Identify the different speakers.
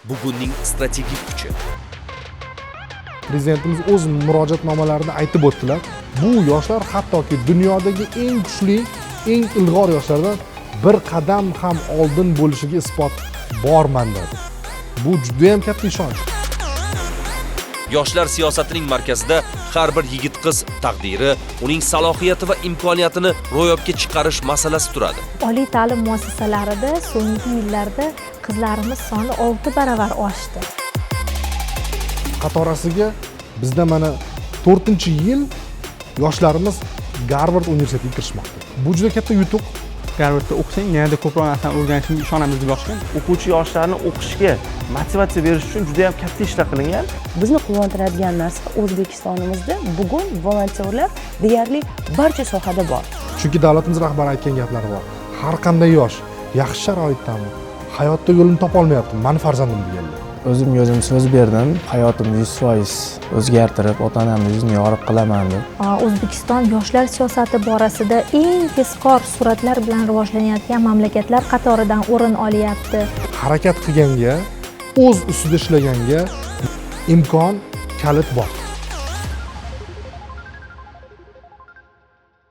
Speaker 1: bugunning strategik kuchi.
Speaker 2: Prezidentimiz o'z murojaatnomalarida aytib o'tdilar. Bu yoshlar hattoki dunyodagi eng kuchli, eng ilg'or yoshlardan bir qadam ham oldin bo'lishiga isbot borman dedi. Bu juda ham katta ishonch.
Speaker 1: Yoshlar siyosatining markazida har bir yigit-qiz taqdiri, uning salohiyati va imkoniyatini ro'yobga chiqarish masalasi turadi.
Speaker 3: Oliy ta'lim muassasalarida so'nggi yillarda qizlarimiz soni 6 baravar oshdi.
Speaker 2: Qatorasiga bizda mana 4-yil yoshlarimiz Garvard universitetiga kirishmoqda. Bu juda katta yutuq.
Speaker 4: Garvardda o'qisang, yanada ko'proq narsani o'rganishingga ishonamiz deb yozgan.
Speaker 5: O'quvchi yoshlarni o'qishga motivatsiya berish uchun juda ham katta ishlar qilingan.
Speaker 6: Bizni quvontiradigan narsa O'zbekistonimizda bugun volontyorlar deyarli barcha sohada bor.
Speaker 2: Chunki davlatimiz rahbari aytgan gaplari bor. Har qanday yosh yaxshi sharoitdami, hayotda yo'lini topa olmayapti. Mani farzandim deganlar.
Speaker 7: O'zim so'z berdim, hayotimni 100% o'zgartirib, ota-onamning yuzini yorib qilaman deb.
Speaker 3: O'zbekiston yoshlar siyosati borasida eng tezkor sur'atlar bilan rivojlanayotgan mamlakatlar qatoridan o'rin olyapti.
Speaker 2: Harakat qilganga, o'z ustida ishlaganga imkon, kalit bor.